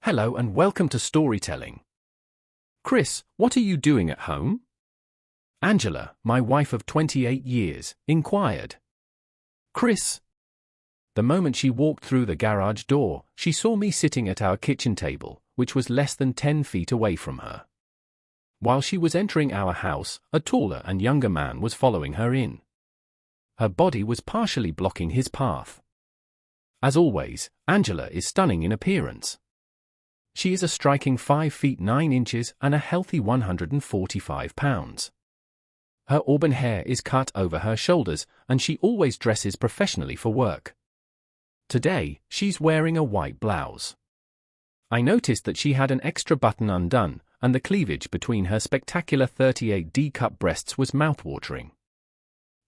Hello and welcome to Storytelling. Chris, what are you doing at home? Angela, my wife of 28 years, inquired. Chris. The moment she walked through the garage door, she saw me sitting at our kitchen table, which was less than 10 feet away from her. While she was entering our house, a taller and younger man was following her in. Her body was partially blocking his path. As always, Angela is stunning in appearance. She is a striking 5 feet 9 inches and a healthy 145 pounds. Her auburn hair is cut over her shoulders, and she always dresses professionally for work. Today, she's wearing a white blouse. I noticed that she had an extra button undone, and the cleavage between her spectacular 38D cup breasts was mouthwatering.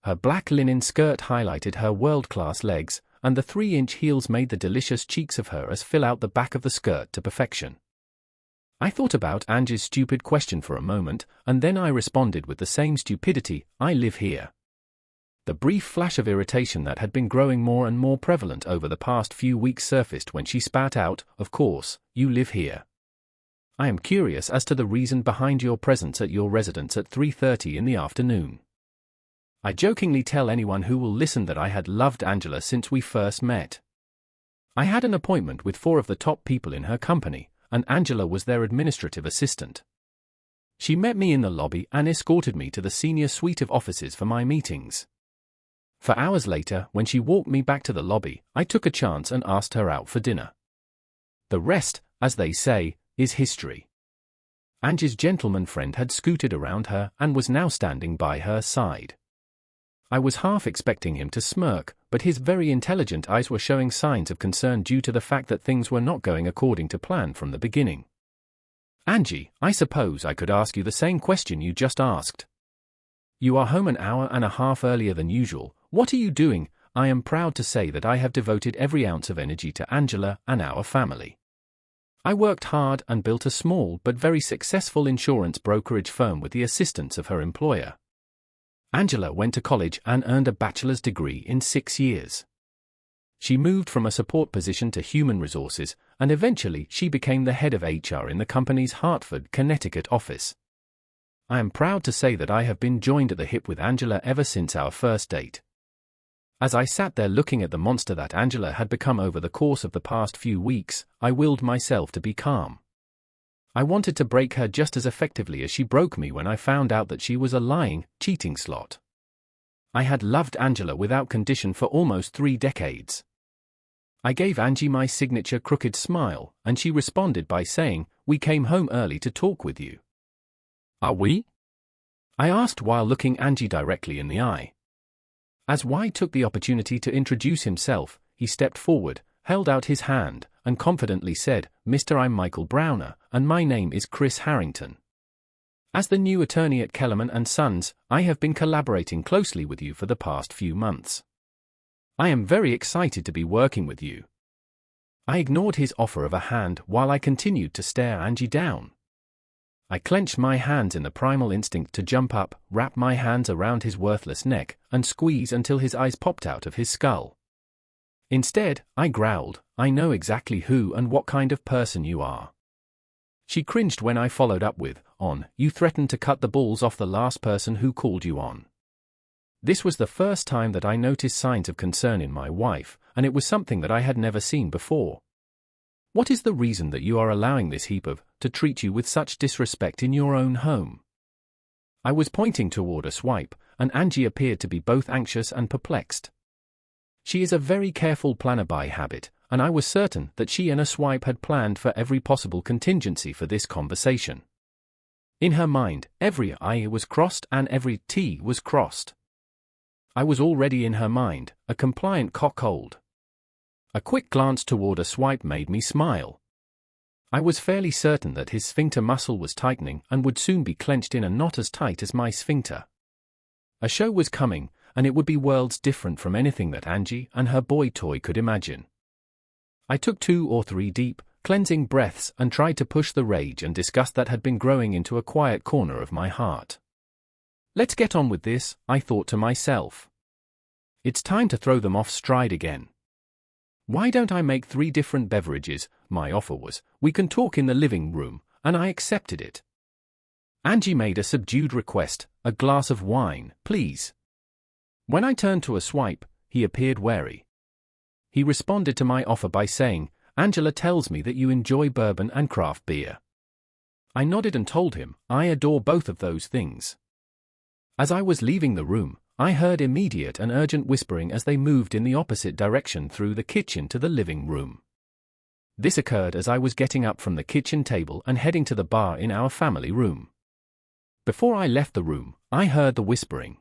Her black linen skirt highlighted her world-class legs, and the 3-inch heels made the delicious cheeks of her as fill out the back of the skirt to perfection. I thought about Angie's stupid question for a moment, and then I responded with the same stupidity, I live here. The brief flash of irritation that had been growing more and more prevalent over the past few weeks surfaced when she spat out, of course, you live here. I am curious as to the reason behind your presence at your residence at 3:30 in the afternoon. I jokingly tell anyone who will listen that I had loved Angela since we first met. I had an appointment with 4 of the top people in her company, and Angela was their administrative assistant. She met me in the lobby and escorted me to the senior suite of offices for my meetings. For hours later, when she walked me back to the lobby, I took a chance and asked her out for dinner. The rest, as they say, is history. Angie's gentleman friend had scooted around her and was now standing by her side. I was half expecting him to smirk, but his very intelligent eyes were showing signs of concern due to the fact that things were not going according to plan from the beginning. Angie, I suppose I could ask you the same question you just asked. You are home an hour and a half earlier than usual. What are you doing? I am proud to say that I have devoted every ounce of energy to Angela and our family. I worked hard and built a small but very successful insurance brokerage firm with the assistance of her employer. Angela went to college and earned a bachelor's degree in 6 years. She moved from a support position to human resources, and eventually she became the head of HR in the company's Hartford, Connecticut office. I am proud to say that I have been joined at the hip with Angela ever since our first date. As I sat there looking at the monster that Angela had become over the course of the past few weeks, I willed myself to be calm. I wanted to break her just as effectively as she broke me when I found out that she was a lying, cheating slut. I had loved Angela without condition for almost 3 decades. I gave Angie my signature crooked smile, and she responded by saying, "We came home early to talk with you." "Are we?" I asked while looking Angie directly in the eye. As White took the opportunity to introduce himself, he stepped forward, held out his hand, and confidently said, "Mr. I'm Michael Browner, and my name is Chris Harrington. As the new attorney at Kellerman & Sons, I have been collaborating closely with you for the past few months. I am very excited to be working with you." I ignored his offer of a hand while I continued to stare Angie down. I clenched my hands in the primal instinct to jump up, wrap my hands around his worthless neck, and squeeze until his eyes popped out of his skull. Instead, I growled, "I know exactly who and what kind of person you are." She cringed when I followed up with, "You threatened to cut the balls off the last person who called you on." This was the first time that I noticed signs of concern in my wife, and it was something that I had never seen before. "What is the reason that you are allowing this heap to treat you with such disrespect in your own home?" I was pointing toward a swipe, and Angie appeared to be both anxious and perplexed. She is a very careful planner by habit, and I was certain that she and a swipe had planned for every possible contingency for this conversation. In her mind, every I was crossed and every T was crossed. I was already in her mind, a compliant cockhold. A quick glance toward a swipe made me smile. I was fairly certain that his sphincter muscle was tightening and would soon be clenched in a knot as tight as my sphincter. A show was coming, and it would be worlds different from anything that Angie and her boy toy could imagine. I took 2 or 3 deep, cleansing breaths and tried to push the rage and disgust that had been growing into a quiet corner of my heart. Let's get on with this, I thought to myself. It's time to throw them off stride again. Why don't I make 3 different beverages? My offer was, we can talk in the living room, and I accepted it. Angie made a subdued request, a glass of wine, please. When I turned to a swipe, he appeared wary. He responded to my offer by saying, Angela tells me that you enjoy bourbon and craft beer. I nodded and told him, I adore both of those things. As I was leaving the room, I heard immediate and urgent whispering as they moved in the opposite direction through the kitchen to the living room. This occurred as I was getting up from the kitchen table and heading to the bar in our family room. Before I left the room, I heard the whispering.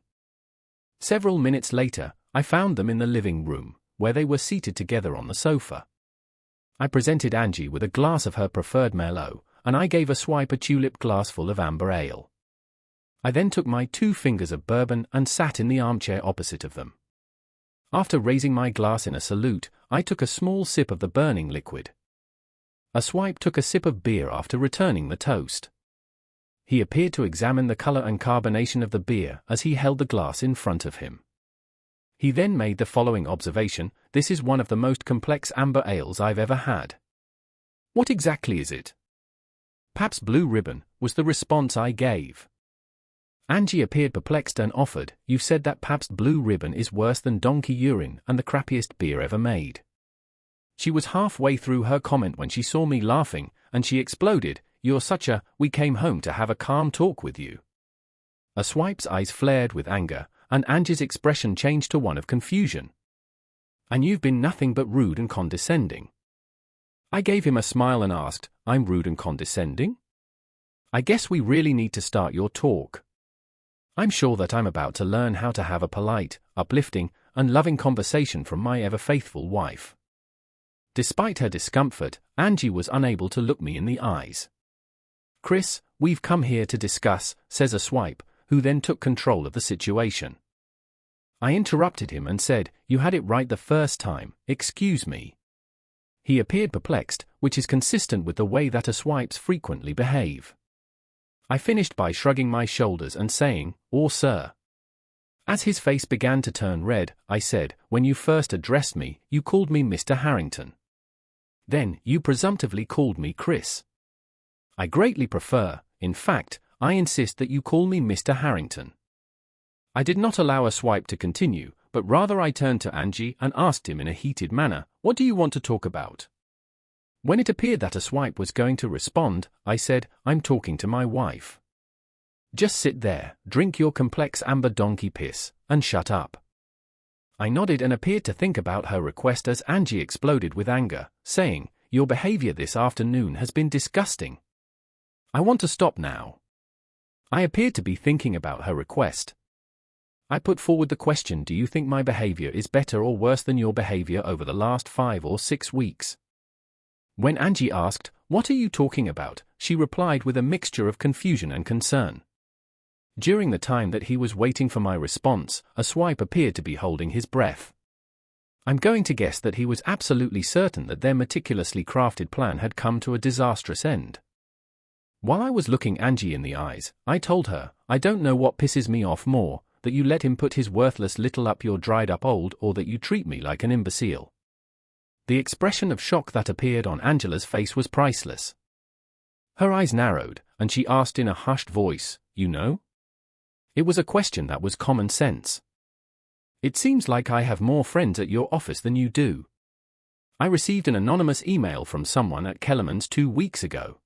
Several minutes later, I found them in the living room, where they were seated together on the sofa. I presented Angie with a glass of her preferred Merlot, and I gave a swipe a tulip glass full of amber ale. I then took my 2 fingers of bourbon and sat in the armchair opposite of them. After raising my glass in a salute, I took a small sip of the burning liquid. A swipe took a sip of beer after returning the toast. He appeared to examine the color and carbonation of the beer as he held the glass in front of him. He then made the following observation, this is one of the most complex amber ales I've ever had. What exactly is it? Pabst Blue Ribbon, was the response I gave. Angie appeared perplexed and offered, you've said that Pabst Blue Ribbon is worse than donkey urine and the crappiest beer ever made. She was halfway through her comment when she saw me laughing, and she exploded, you're such a, we came home to have a calm talk with you. A swipe's eyes flared with anger, and Angie's expression changed to one of confusion. And you've been nothing but rude and condescending. I gave him a smile and asked, I'm rude and condescending? I guess we really need to start your talk. I'm sure that I'm about to learn how to have a polite, uplifting, and loving conversation from my ever-faithful wife. Despite her discomfort, Angie was unable to look me in the eyes. Chris, we've come here to discuss, says a swipe, who then took control of the situation. I interrupted him and said, you had it right the first time, excuse me. He appeared perplexed, which is consistent with the way that a swipes frequently behave. I finished by shrugging my shoulders and saying, or sir. As his face began to turn red, I said, when you first addressed me, you called me Mr. Harrington. Then, you presumptively called me Chris. I greatly prefer, in fact, I insist that you call me Mr. Harrington. I did not allow a swipe to continue, but rather I turned to Angie and asked him in a heated manner, what do you want to talk about? When it appeared that a swipe was going to respond, I said, I'm talking to my wife. Just sit there, drink your complex amber donkey piss, and shut up. I nodded and appeared to think about her request as Angie exploded with anger, saying, your behavior this afternoon has been disgusting. I want to stop now. I appeared to be thinking about her request. I put forward the question, do you think my behavior is better or worse than your behavior over the last 5 or 6 weeks? When Angie asked, what are you talking about, she replied with a mixture of confusion and concern. During the time that he was waiting for my response, a swipe appeared to be holding his breath. I'm going to guess that he was absolutely certain that their meticulously crafted plan had come to a disastrous end. While I was looking Angie in the eyes, I told her, I don't know what pisses me off more, that you let him put his worthless little up your dried-up old or that you treat me like an imbecile. The expression of shock that appeared on Angela's face was priceless. Her eyes narrowed, and she asked in a hushed voice, you know? It was a question that was common sense. It seems like I have more friends at your office than you do. I received an anonymous email from someone at Kellerman's 2 weeks ago.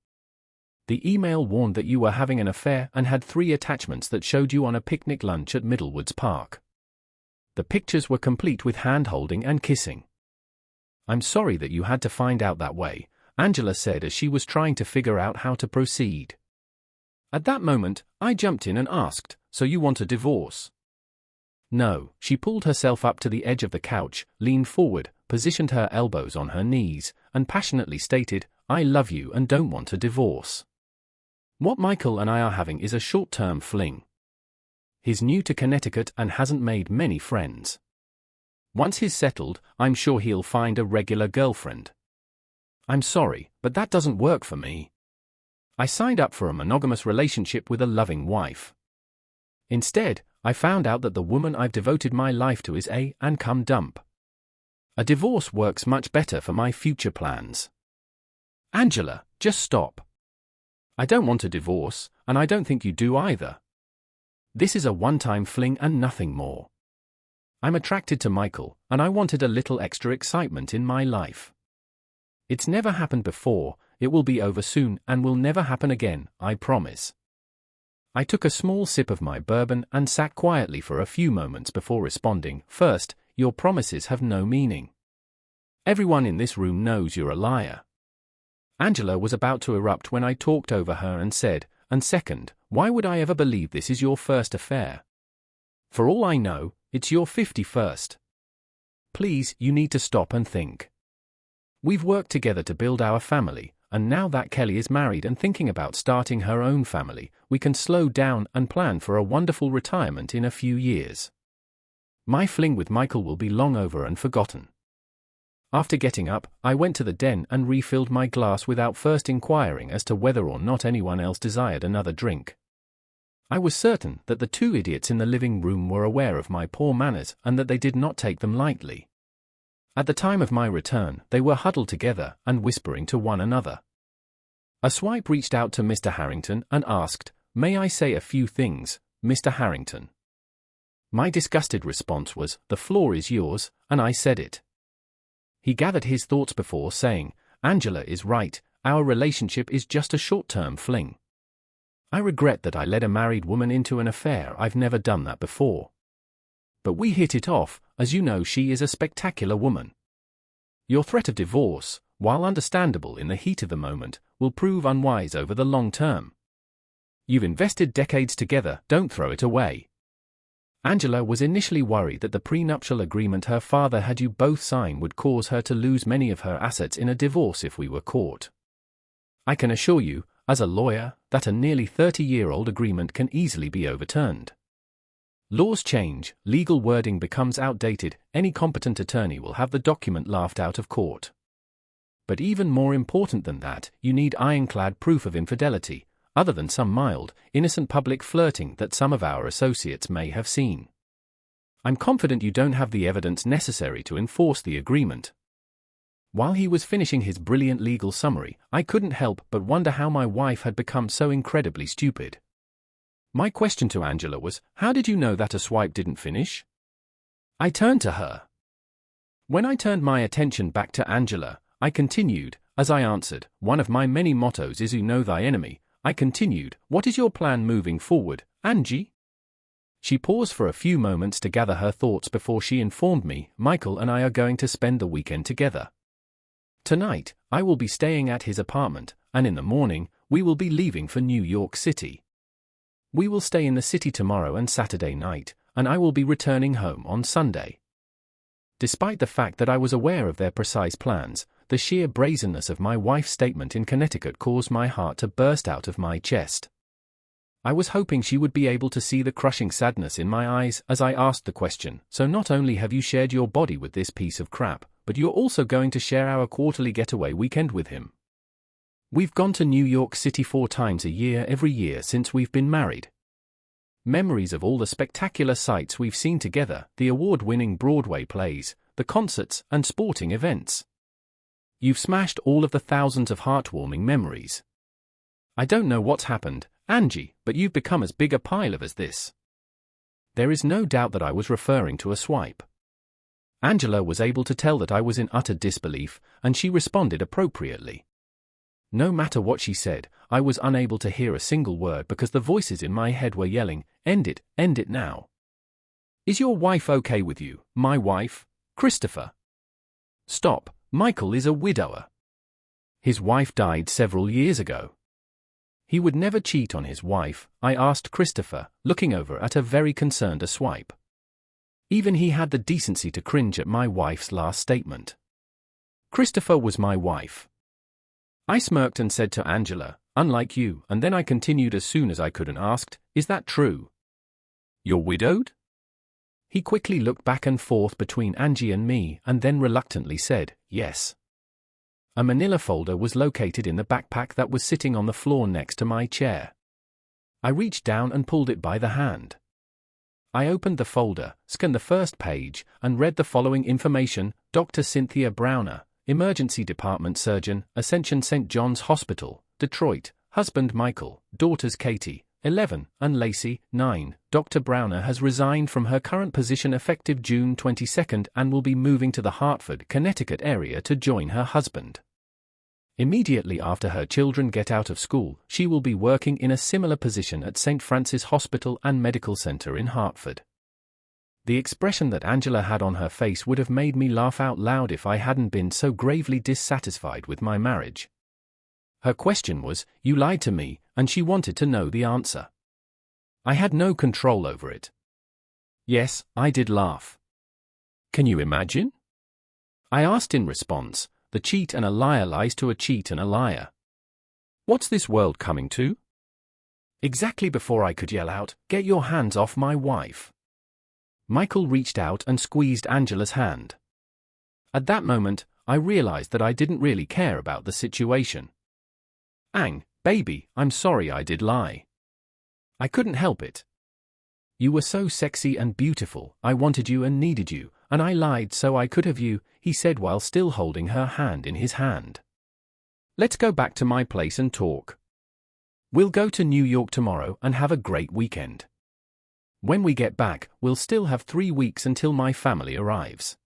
The email warned that you were having an affair and had 3 attachments that showed you on a picnic lunch at Middlewoods Park. The pictures were complete with hand-holding and kissing. I'm sorry that you had to find out that way, Angela said as she was trying to figure out how to proceed. At that moment, I jumped in and asked, so you want a divorce? No, she pulled herself up to the edge of the couch, leaned forward, positioned her elbows on her knees, and passionately stated, I love you and don't want a divorce. What Michael and I are having is a short-term fling. He's new to Connecticut and hasn't made many friends. Once he's settled, I'm sure he'll find a regular girlfriend. I'm sorry, but that doesn't work for me. I signed up for a monogamous relationship with a loving wife. Instead, I found out that the woman I've devoted my life to is a and come dump. A divorce works much better for my future plans. Angela, just stop. I don't want a divorce, and I don't think you do either. This is a one-time fling and nothing more. I'm attracted to Michael, and I wanted a little extra excitement in my life. It's never happened before, it will be over soon and will never happen again, I promise. I took a small sip of my bourbon and sat quietly for a few moments before responding. First, your promises have no meaning. Everyone in this room knows you're a liar. Angela was about to erupt when I talked over her and said, and second, why would I ever believe this is your first affair? For all I know, it's your 51st. Please, you need to stop and think. We've worked together to build our family, and now that Kelly is married and thinking about starting her own family, we can slow down and plan for a wonderful retirement in a few years. My fling with Michael will be long over and forgotten. After getting up, I went to the den and refilled my glass without first inquiring as to whether or not anyone else desired another drink. I was certain that the two idiots in the living room were aware of my poor manners and that they did not take them lightly. At the time of my return, they were huddled together and whispering to one another. A swipe reached out to Mr. Harrington and asked, "May I say a few things, Mr. Harrington?" My disgusted response was, "The floor is yours," and I said it. He gathered his thoughts before saying, "Angela is right, our relationship is just a short-term fling. I regret that I led a married woman into an affair. I've never done that before. But we hit it off, as you know she is a spectacular woman. Your threat of divorce, while understandable in the heat of the moment, will prove unwise over the long term. You've invested decades together, don't throw it away." Angela was initially worried that the prenuptial agreement her father had you both sign would cause her to lose many of her assets in a divorce if we were caught. I can assure you, as a lawyer, that a nearly 30-year-old agreement can easily be overturned. Laws change, legal wording becomes outdated, any competent attorney will have the document laughed out of court. But even more important than that, you need ironclad proof of infidelity, other than some mild, innocent public flirting that some of our associates may have seen. I'm confident you don't have the evidence necessary to enforce the agreement. While he was finishing his brilliant legal summary, I couldn't help but wonder how my wife had become so incredibly stupid. My question to Angela was, "How did you know that a swipe didn't finish?" I turned to her. When I turned my attention back to Angela, I continued, as I answered, "One of my many mottos is you know thy enemy." I continued, "What is your plan moving forward, Angie?" She paused for a few moments to gather her thoughts before she informed me, "Michael and I are going to spend the weekend together. Tonight, I will be staying at his apartment, and in the morning, we will be leaving for New York City. We will stay in the city tomorrow and Saturday night, and I will be returning home on Sunday." Despite the fact that I was aware of their precise plans, the sheer brazenness of my wife's statement in Connecticut caused my heart to burst out of my chest. I was hoping she would be able to see the crushing sadness in my eyes as I asked the question, "So not only have you shared your body with this piece of crap, but you're also going to share our quarterly getaway weekend with him? We've gone to New York City 4 times a year every year since we've been married. Memories of all the spectacular sights we've seen together, the award-winning Broadway plays, the concerts and sporting events. You've smashed all of the thousands of heartwarming memories. I don't know what's happened, Angie, but you've become as big a pile of as this." There is no doubt that I was referring to a swipe. Angela was able to tell that I was in utter disbelief, and she responded appropriately. No matter what she said, I was unable to hear a single word because the voices in my head were yelling, end it now. "Is your wife okay with you, my wife, Christopher?" "Stop, Michael is a widower. His wife died several years ago." "He would never cheat on his wife," I asked Christopher, looking over at a very concerned swipe. Even he had the decency to cringe at my wife's last statement. Christopher was my wife. I smirked and said to Angela, "Unlike you," and then I continued as soon as I could and asked, "Is that true? You're widowed?" He quickly looked back and forth between Angie and me and then reluctantly said, "Yes." A manila folder was located in the backpack that was sitting on the floor next to my chair. I reached down and pulled it by the hand. I opened the folder, scanned the first page, and read the following information: Dr. Cynthia Browner, Emergency Department Surgeon, Ascension St. John's Hospital, Detroit. Husband Michael, daughters Katie, 11, and Lacey, 9. Dr. Browner has resigned from her current position effective June 22 and will be moving to the Hartford, Connecticut area to join her husband. Immediately after her children get out of school, she will be working in a similar position at St. Francis Hospital and Medical Center in Hartford. The expression that Angela had on her face would have made me laugh out loud if I hadn't been so gravely dissatisfied with my marriage. Her question was, "You lied to me," and she wanted to know the answer. I had no control over it. Yes, I did laugh. Can you imagine? I asked in response, "The cheat and a liar lies to a cheat and a liar. What's this world coming to?" Exactly before I could yell out, "Get your hands off my wife!" Michael reached out and squeezed Angela's hand. At that moment, I realized that I didn't really care about the situation. "Ang, baby, I'm sorry I did lie. I couldn't help it. You were so sexy and beautiful, I wanted you and needed you, and I lied so I could have you," he said while still holding her hand in his hand. "Let's go back to my place and talk. We'll go to New York tomorrow and have a great weekend. When we get back, we'll still have 3 weeks until my family arrives.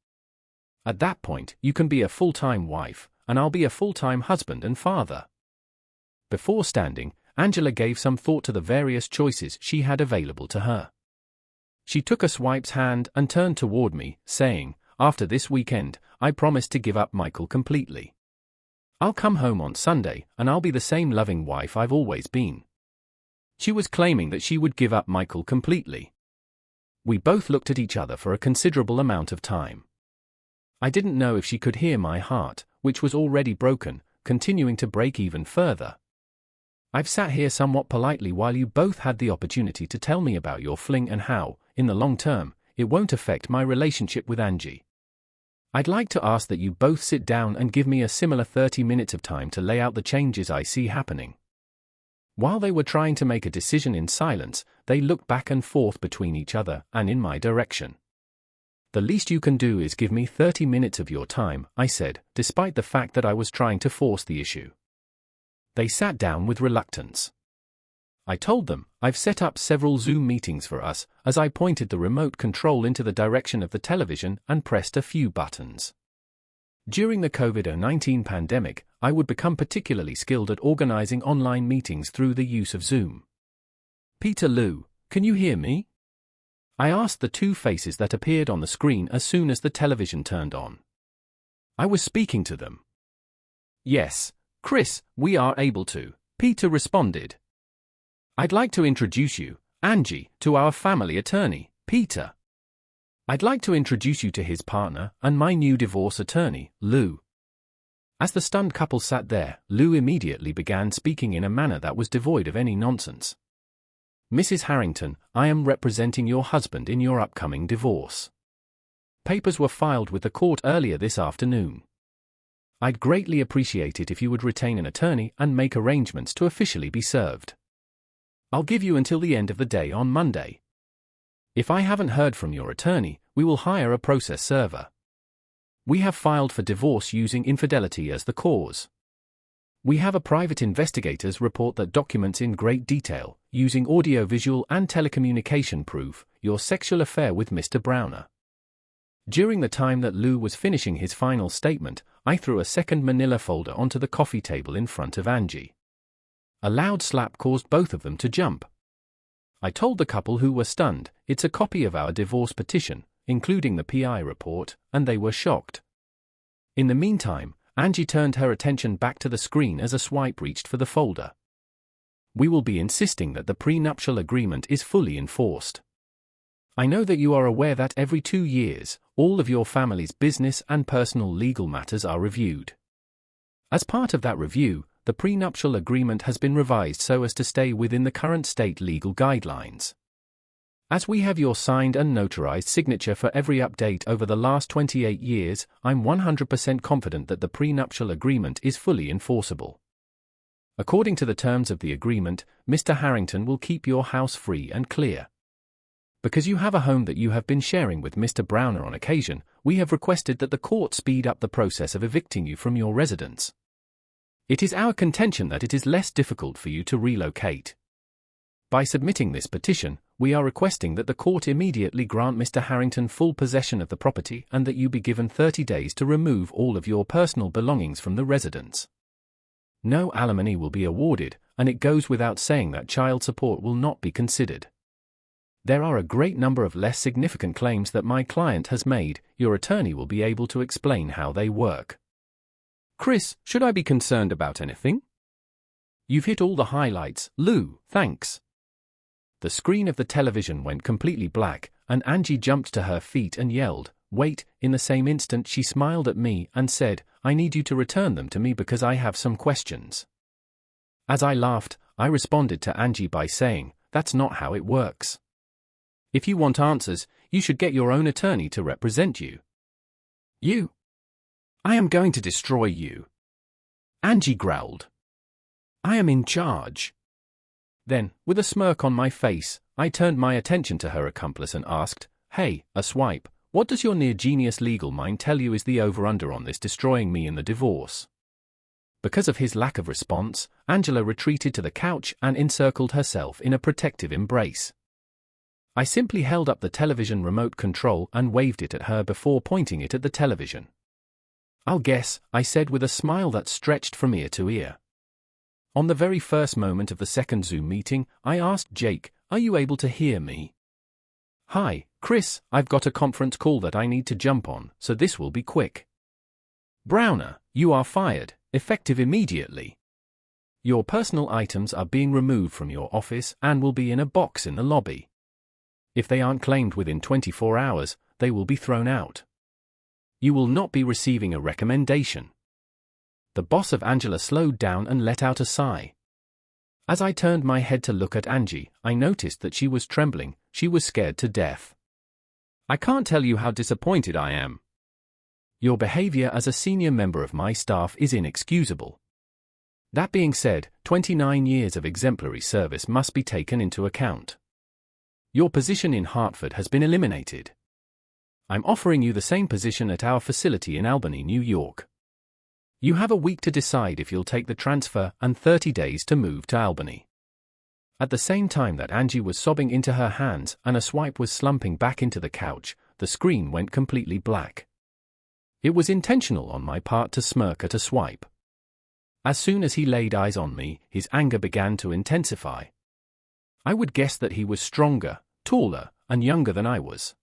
At that point, you can be a full-time wife, and I'll be a full-time husband and father." Before standing, Angela gave some thought to the various choices she had available to her. She took a swipe's hand and turned toward me, saying, "After this weekend, I promise to give up Michael completely. I'll come home on Sunday, and I'll be the same loving wife I've always been." She was claiming that she would give up Michael completely. We both looked at each other for a considerable amount of time. I didn't know if she could hear my heart, which was already broken, continuing to break even further. "I've sat here somewhat politely while you both had the opportunity to tell me about your fling and how, in the long term, it won't affect my relationship with Angie. I'd like to ask that you both sit down and give me a similar 30 minutes of time to lay out the changes I see happening." While they were trying to make a decision in silence, they looked back and forth between each other and in my direction. "The least you can do is give me 30 minutes of your time," I said, despite the fact that I was trying to force the issue. They sat down with reluctance. I told them, "I've set up several Zoom meetings for us," as I pointed the remote control into the direction of the television and pressed a few buttons. During the COVID-19 pandemic, I would become particularly skilled at organizing online meetings through the use of Zoom. "Peter, Lou, can you hear me?" I asked the two faces that appeared on the screen as soon as the television turned on. I was speaking to them. "Yes, Chris, we are able to," Peter responded. "I'd like to introduce you, Angie, to our family attorney, Peter. I'd like to introduce you to his partner and my new divorce attorney, Lou." As the stunned couple sat there, Lou immediately began speaking in a manner that was devoid of any nonsense. "Mrs. Harrington, I am representing your husband in your upcoming divorce. Papers were filed with the court earlier this afternoon. I'd greatly appreciate it if you would retain an attorney and make arrangements to officially be served. I'll give you until the end of the day on Monday. If I haven't heard from your attorney, we will hire a process server. We have filed for divorce using infidelity as the cause. We have a private investigator's report that documents in great detail, using audio-visual and telecommunication proof, your sexual affair with Mr. Browner." During the time that Lou was finishing his final statement, I threw a second manila folder onto the coffee table in front of Angie. A loud slap caused both of them to jump. I told the couple, who were stunned, it's a copy of our divorce petition, including the PI report, and they were shocked. In the meantime, Angie turned her attention back to the screen as a swipe reached for the folder. "We will be insisting that the prenuptial agreement is fully enforced. I know that you are aware that every 2 years, all of your family's business and personal legal matters are reviewed. As part of that review, the prenuptial agreement has been revised so as to stay within the current state legal guidelines. As we have your signed and notarized signature for every update over the last 28 years, I'm 100% confident that the prenuptial agreement is fully enforceable. According to the terms of the agreement, Mr. Harrington will keep your house free and clear. Because you have a home that you have been sharing with Mr. Browner on occasion, we have requested that the court speed up the process of evicting you from your residence. It is our contention that it is less difficult for you to relocate. By submitting this petition, we are requesting that the court immediately grant Mr. Harrington full possession of the property and that you be given 30 days to remove all of your personal belongings from the residence. No alimony will be awarded, and it goes without saying that child support will not be considered. There are a great number of less significant claims that my client has made. Your attorney will be able to explain how they work. Chris, should I be concerned about anything? You've hit all the highlights, Lou, thanks. The screen of the television went completely black, and Angie jumped to her feet and yelled, "Wait!" In the same instant she smiled at me and said, "I need you to return them to me because I have some questions." As I laughed, I responded to Angie by saying, "That's not how it works. If you want answers, you should get your own attorney to represent you." "You? I am going to destroy you," Angie growled. "I am in charge." Then, with a smirk on my face, I turned my attention to her accomplice and asked, "Hey, a swipe, what does your near-genius legal mind tell you is the over-under on this destroying me in the divorce?" Because of his lack of response, Angela retreated to the couch and encircled herself in a protective embrace. I simply held up the television remote control and waved it at her before pointing it at the television. "I'll guess," I said with a smile that stretched from ear to ear. On the very first moment of the second Zoom meeting, I asked Jake, "Are you able to hear me?" "Hi, Chris, I've got a conference call that I need to jump on, so this will be quick." "Browner, you are fired, effective immediately. Your personal items are being removed from your office and will be in a box in the lobby. If they aren't claimed within 24 hours, they will be thrown out. You will not be receiving a recommendation." The boss of Angela slowed down and let out a sigh. As I turned my head to look at Angie, I noticed that she was trembling. She was scared to death. "I can't tell you how disappointed I am. Your behavior as a senior member of my staff is inexcusable. That being said, 29 years of exemplary service must be taken into account. Your position in Hartford has been eliminated. I'm offering you the same position at our facility in Albany, New York. You have a week to decide if you'll take the transfer and 30 days to move to Albany." At the same time that Angie was sobbing into her hands and a swipe was slumping back into the couch, the screen went completely black. It was intentional on my part to smirk at a swipe. As soon as he laid eyes on me, his anger began to intensify. I would guess that he was stronger, taller, and younger than I was.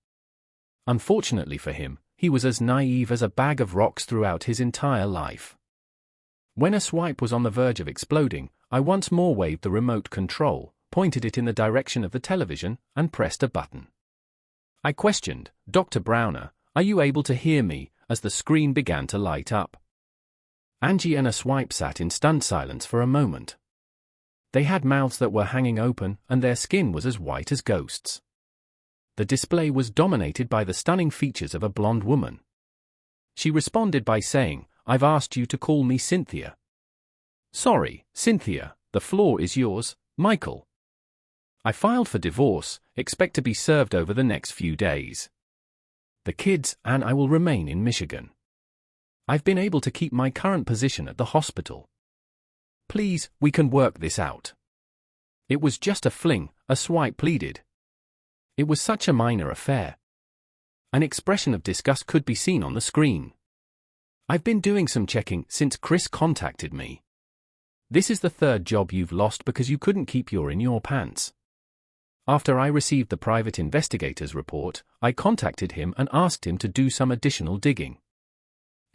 Unfortunately for him, he was as naive as a bag of rocks throughout his entire life. When a swipe was on the verge of exploding, I once more waved the remote control, pointed it in the direction of the television, and pressed a button. I questioned, "Dr. Browner, are you able to hear me?" as the screen began to light up. Angie and a swipe sat in stunned silence for a moment. They had mouths that were hanging open, and their skin was as white as ghosts. The display was dominated by the stunning features of a blonde woman. She responded by saying, "I've asked you to call me Cynthia." "Sorry, Cynthia, the floor is yours, Michael. I filed for divorce, expect to be served over the next few days. The kids and I will remain in Michigan. I've been able to keep my current position at the hospital. Please, we can work this out." "It was just a fling," a swipe pleaded. "It was such a minor affair." An expression of disgust could be seen on the screen. "I've been doing some checking since Chris contacted me. This is the third job you've lost because you couldn't keep your in your pants. After I received the private investigator's report, I contacted him and asked him to do some additional digging."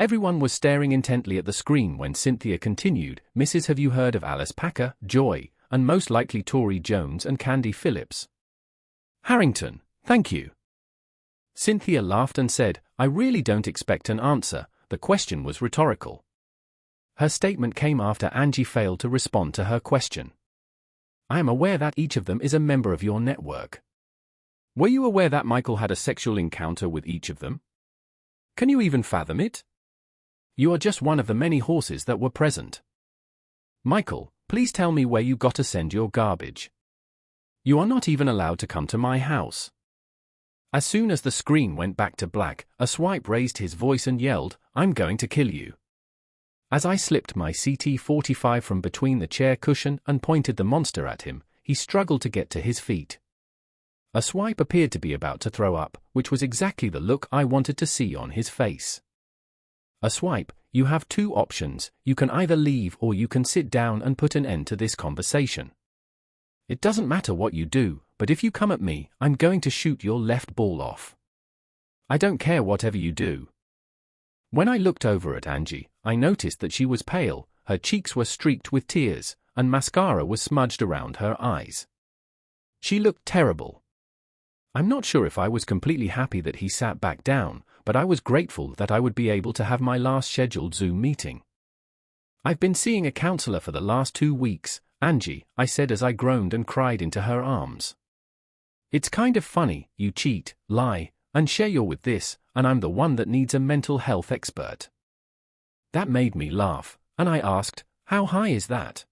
Everyone was staring intently at the screen when Cynthia continued, "Mrs. Have you heard of Alice Packer, Joy, and most likely Tori Jones and Candy Phillips?" "Harrington, thank you." Cynthia laughed and said, "I really don't expect an answer, the question was rhetorical." Her statement came after Angie failed to respond to her question. "I am aware that each of them is a member of your network. Were you aware that Michael had a sexual encounter with each of them? Can you even fathom it? You are just one of the many horses that were present. Michael, please tell me where you got to send your garbage. You are not even allowed to come to my house. As soon as the screen went back to black, a swipe raised his voice and yelled, "I'm going to kill you." As I slipped my CT-45 from between the chair cushion and pointed the monster at him, he struggled to get to his feet. A swipe appeared to be about to throw up, which was exactly the look I wanted to see on his face. A swipe, you have two options: you can either leave or you can sit down and put an end to this conversation. It doesn't matter what you do, but if you come at me, I'm going to shoot your left ball off. I don't care whatever you do. When I looked over at Angie, I noticed that she was pale, her cheeks were streaked with tears, and mascara was smudged around her eyes. She looked terrible. I'm not sure if I was completely happy that he sat back down, but I was grateful that I would be able to have my last scheduled Zoom meeting. "I've been seeing a counselor for the last 2 weeks, Angie," I said as I groaned and cried into her arms. "It's kind of funny, you cheat, lie, and share you're with this, and I'm the one that needs a mental health expert." That made me laugh, and I asked, "How high is that?"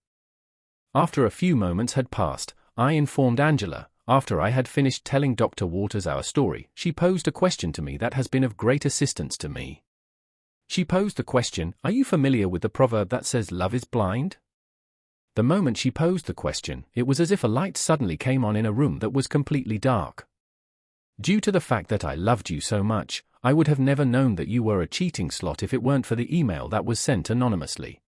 After a few moments had passed, I informed Angela. After I had finished telling Dr. Waters our story, she posed a question to me that has been of great assistance to me. She posed the question, "Are you familiar with the proverb that says love is blind?" The moment she posed the question, it was as if a light suddenly came on in a room that was completely dark. Due to the fact that I loved you so much, I would have never known that you were a cheating slot if it weren't for the email that was sent anonymously.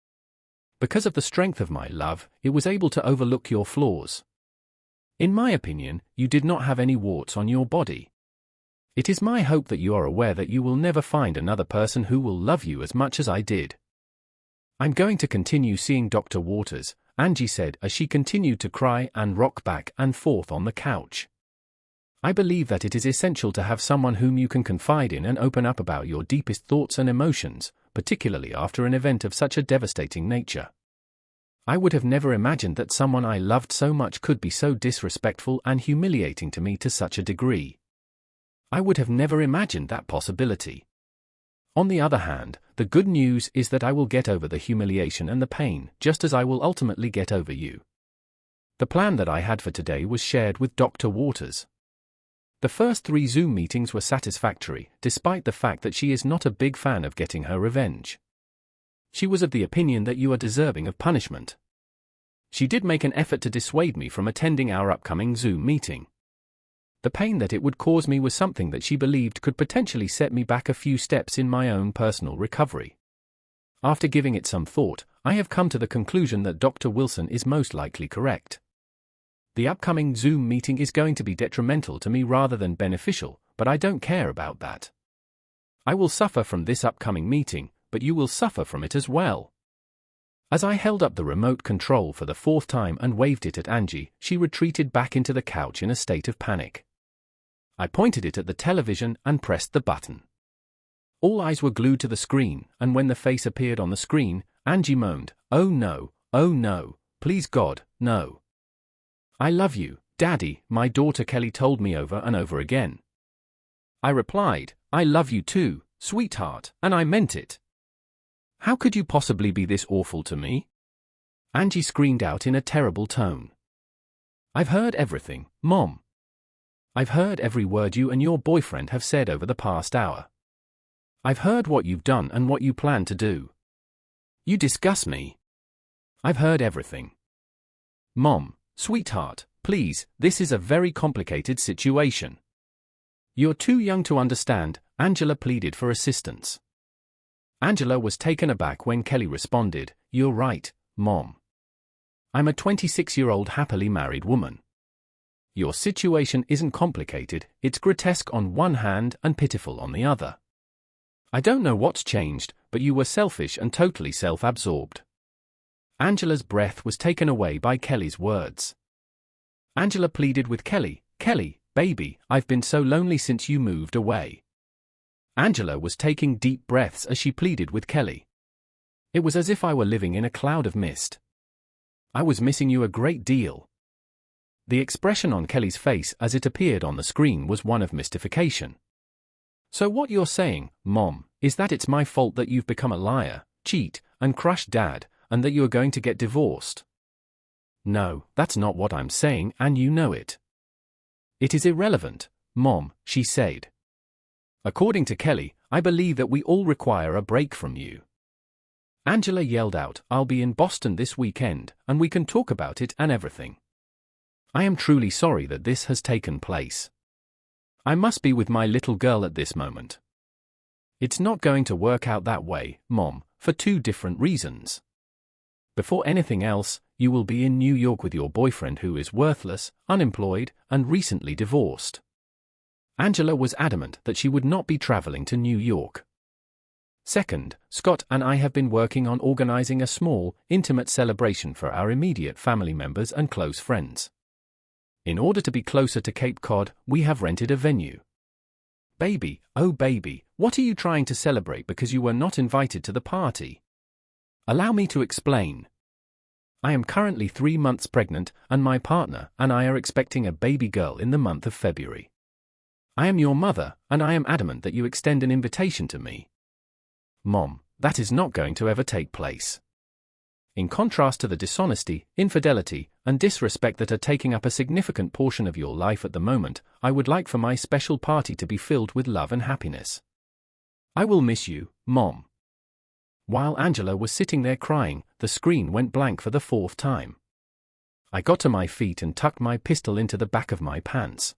Because of the strength of my love, it was able to overlook your flaws. In my opinion, you did not have any warts on your body. It is my hope that you are aware that you will never find another person who will love you as much as I did. I'm going to continue seeing Dr. Waters, Angie said as she continued to cry and rock back and forth on the couch. I believe that it is essential to have someone whom you can confide in and open up about your deepest thoughts and emotions, particularly after an event of such a devastating nature. I would have never imagined that someone I loved so much could be so disrespectful and humiliating to me to such a degree. I would have never imagined that possibility. On the other hand, the good news is that I will get over the humiliation and the pain, just as I will ultimately get over you. The plan that I had for today was shared with Dr. Waters. The first 3 Zoom meetings were satisfactory, despite the fact that she is not a big fan of getting her revenge. She was of the opinion that you are deserving of punishment. She did make an effort to dissuade me from attending our upcoming Zoom meeting. The pain that it would cause me was something that she believed could potentially set me back a few steps in my own personal recovery. After giving it some thought, I have come to the conclusion that Dr. Wilson is most likely correct. The upcoming Zoom meeting is going to be detrimental to me rather than beneficial, but I don't care about that. I will suffer from this upcoming meeting, but you will suffer from it as well. As I held up the remote control for the 4th time and waved it at Angie, she retreated back into the couch in a state of panic. I pointed it at the television and pressed the button. All eyes were glued to the screen, and when the face appeared on the screen, Angie moaned, oh no, please God, no. I love you, Daddy, my daughter Kelly told me over and over again. I replied, I love you too, sweetheart, and I meant it. How could you possibly be this awful to me? Angie screamed out in a terrible tone. I've heard everything, Mom. I've heard every word you and your boyfriend have said over the past hour. I've heard what you've done and what you plan to do. You disgust me. I've heard everything. Mom, sweetheart, please, this is a very complicated situation. You're too young to understand, Angela pleaded for assistance. Angela was taken aback when Kelly responded, you're right, Mom. I'm a 26-year-old happily married woman. Your situation isn't complicated, it's grotesque on one hand and pitiful on the other. I don't know what's changed, but you were selfish and totally self-absorbed. Angela's breath was taken away by Kelly's words. Angela pleaded with Kelly, Kelly, baby, I've been so lonely since you moved away. Angela was taking deep breaths as she pleaded with Kelly. It was as if I were living in a cloud of mist. I was missing you a great deal. The expression on Kelly's face as it appeared on the screen was one of mystification. So what you're saying, Mom, is that it's my fault that you've become a liar, cheat, and crush Dad, and that you are going to get divorced? No, that's not what I'm saying, and you know it. It is irrelevant, Mom, she said. According to Kelly, I believe that we all require a break from you. Angela yelled out, I'll be in Boston this weekend, and we can talk about it and everything. I am truly sorry that this has taken place. I must be with my little girl at this moment. It's not going to work out that way, Mom, for two different reasons. Before anything else, you will be in New York with your boyfriend who is worthless, unemployed, and recently divorced. Angela was adamant that she would not be traveling to New York. Second, Scott and I have been working on organizing a small, intimate celebration for our immediate family members and close friends. In order to be closer to Cape Cod, we have rented a venue. Baby, oh baby, what are you trying to celebrate because you were not invited to the party? Allow me to explain. I am currently 3 months pregnant, and my partner and I are expecting a baby girl in the month of February. I am your mother, and I am adamant that you extend an invitation to me. Mom, that is not going to ever take place. In contrast to the dishonesty, infidelity, and disrespect that are taking up a significant portion of your life at the moment, I would like for my special party to be filled with love and happiness. I will miss you, Mom. While Angela was sitting there crying, the screen went blank for the 4th time. I got to my feet and tucked my pistol into the back of my pants.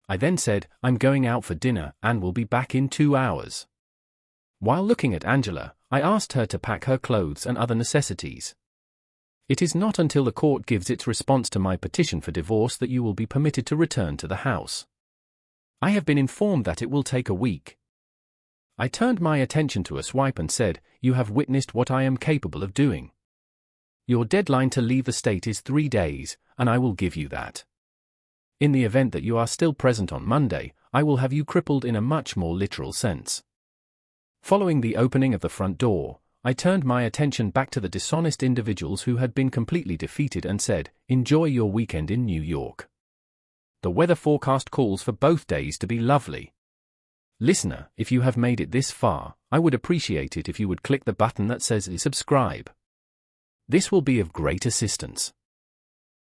I then said, I'm going out for dinner and will be back in 2 hours. While looking at Angela, I asked her to pack her clothes and other necessities. It is not until the court gives its response to my petition for divorce that you will be permitted to return to the house. I have been informed that it will take a week. I turned my attention to a swipe and said, you have witnessed what I am capable of doing. Your deadline to leave the state is 3 days, and I will give you that. In the event that you are still present on Monday, I will have you crippled in a much more literal sense. Following the opening of the front door, I turned my attention back to the dishonest individuals who had been completely defeated and said, enjoy your weekend in New York. The weather forecast calls for both days to be lovely. Listener, if you have made it this far, I would appreciate it if you would click the button that says subscribe. This will be of great assistance.